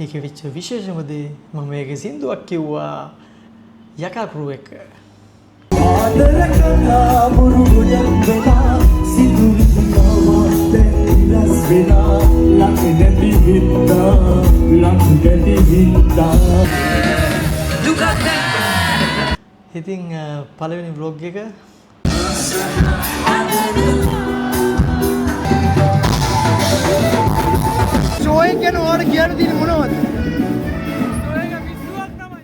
ඒකේ වෙච්ච විශේෂම දේ මම මේකේ සින්දුවක් කිව්වා යකා ක්‍රූ එක. ආදර කතා මුරුගුණන් වෙලා සිදු විඳවස්තේ ඉලස් වෙලා ලක්ෂදි විත්තා ලක්ෂදි විත්තා. ඉතින් පළවෙනි vlog එක ෂෝ එක ගැන ඔයාලට කියන්න තියෙන්නේ මොනවද? ෂෝ එක විශ්වාස තමයි.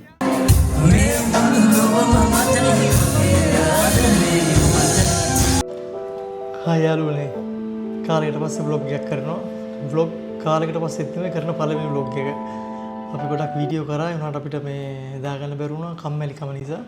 හා යාළුවනේ කාලයකට පස්සේ vlog එකක් කරනවා. vlog කාලයකට පස්සේ තමයි කරන පළවෙනි vlog එක. අපි ගොඩක් වීඩියෝ කරා ඒ වුණාට අපිට මේ දාගන්න බැරි වුණා කම්මැලිකම නිසා.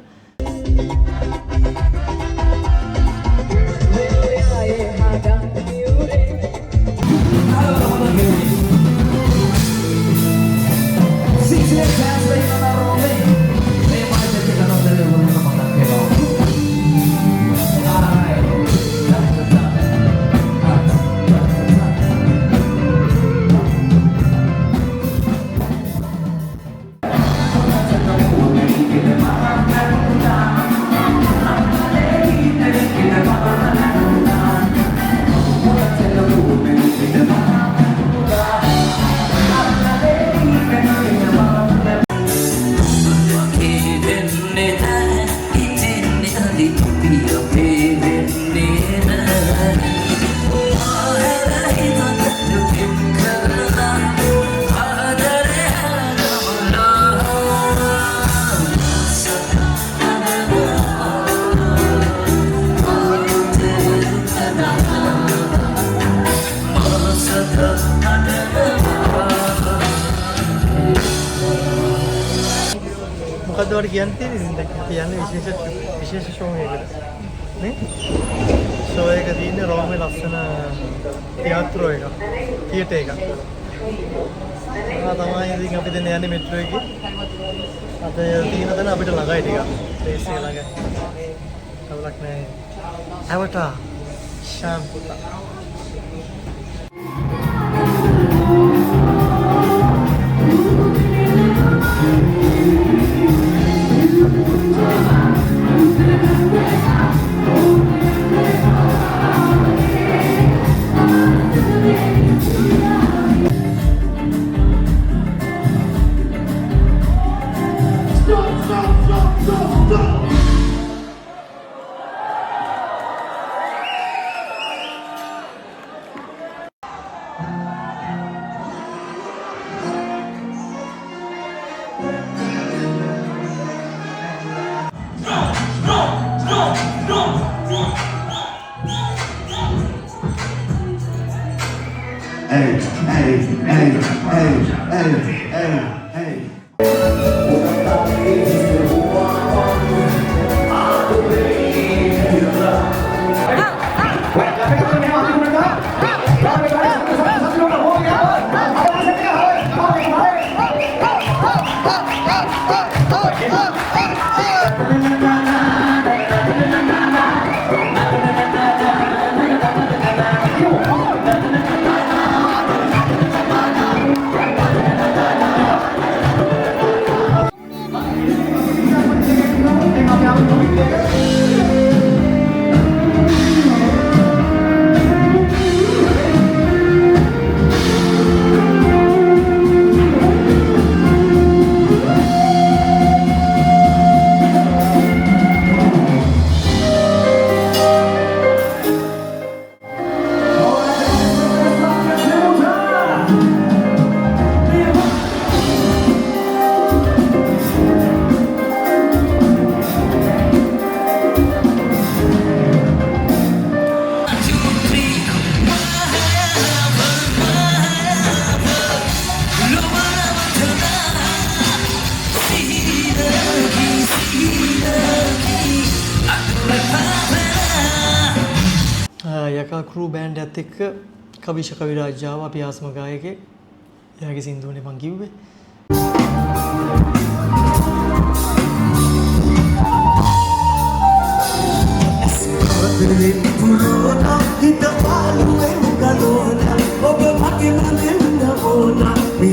මොකද්ද වල කියන්නේ විශේෂ ෂෝ එකකට නේ ෂෝ එක තියෙන්නේ රෝමේ ලස්සන තියාත්‍රෝ එක තියටර් එක. තමයි ඉතින් අපි දැන් යන්නේ මෙට්‍රෝ එකේ. අද තියෙන තැන අපිට ළඟයි ටිකක්. ප්ලේස් එක ළඟයි. කවුලක් නැහැ. අවටා ශාම්පුතා. Hey, hey, hey, hey, hey, hey, hey. යකා ක්‍රූ බෑන්ඩ් එකත් එක්ක කවිෂ කවිරාජ් ආවා අපි ආසම ගායකයෙක්. එයාගේ සින්දුවනේ මං කිව්වේ. Hitta paluen galona, oba maki manen na ona, mi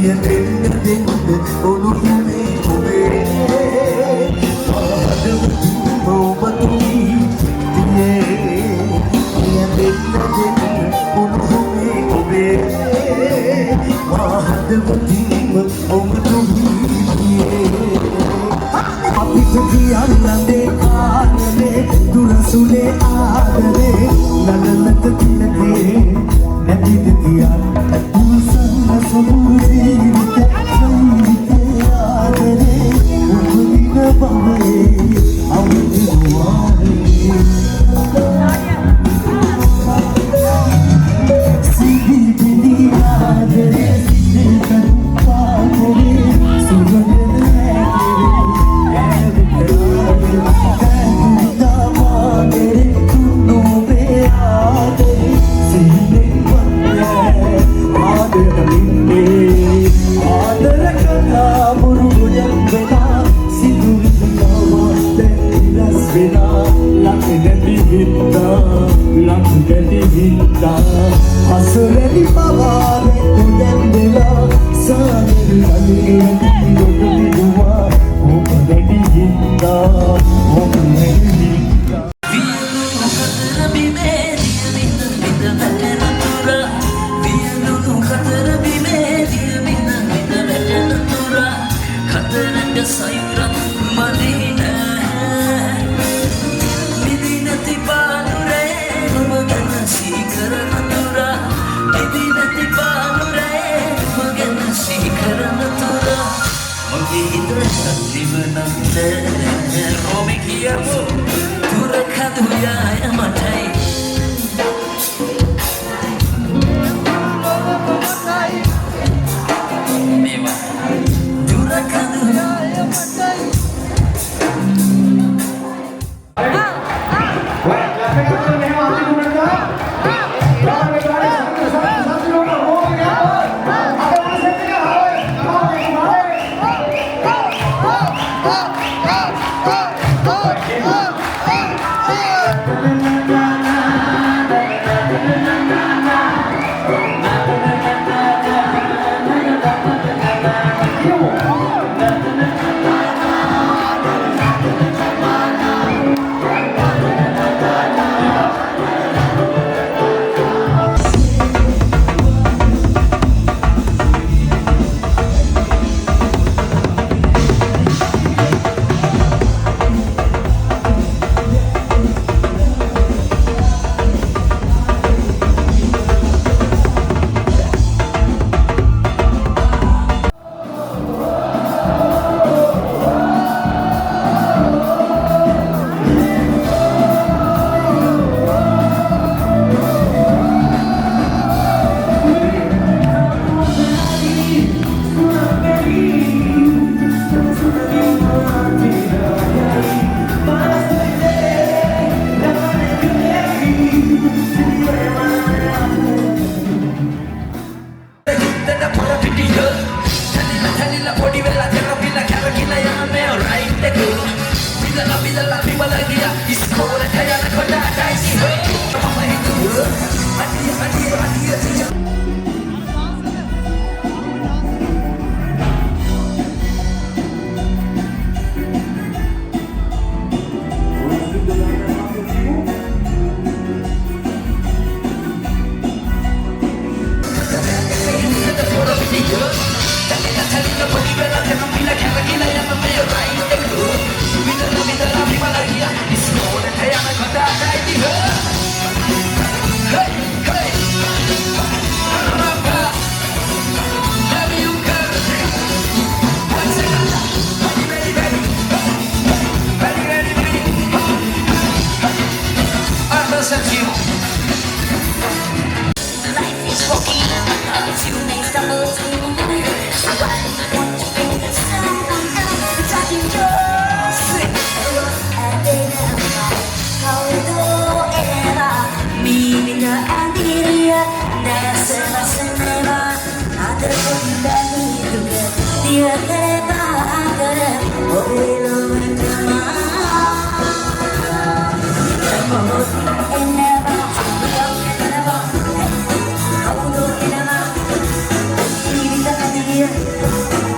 Yeah.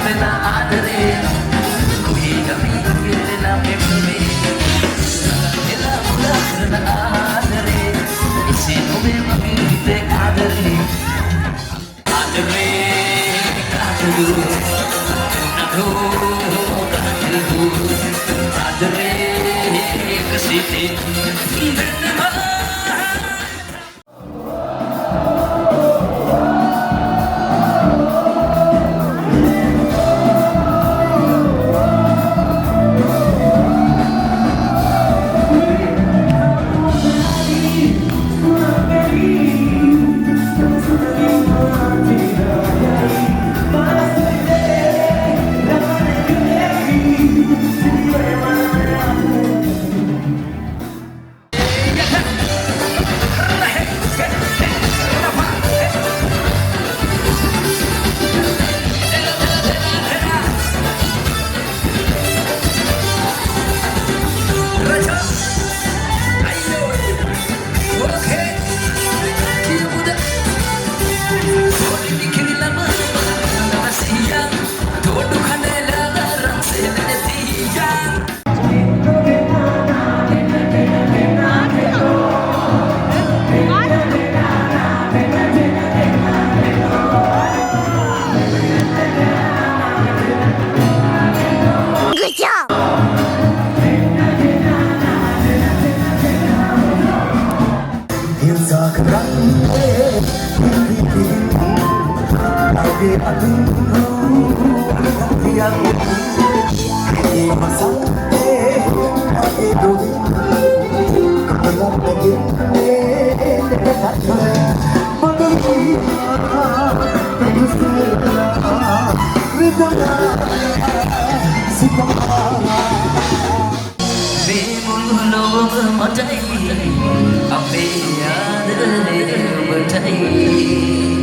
වෙන ආදරේ කුහි ගමි කියලා මෙප්පේ එලා මුලා කරන ආදරේ ඉසේ නොවේ මගේ හිතේ ආදරේ Apේ ආදරේ ඔබටයි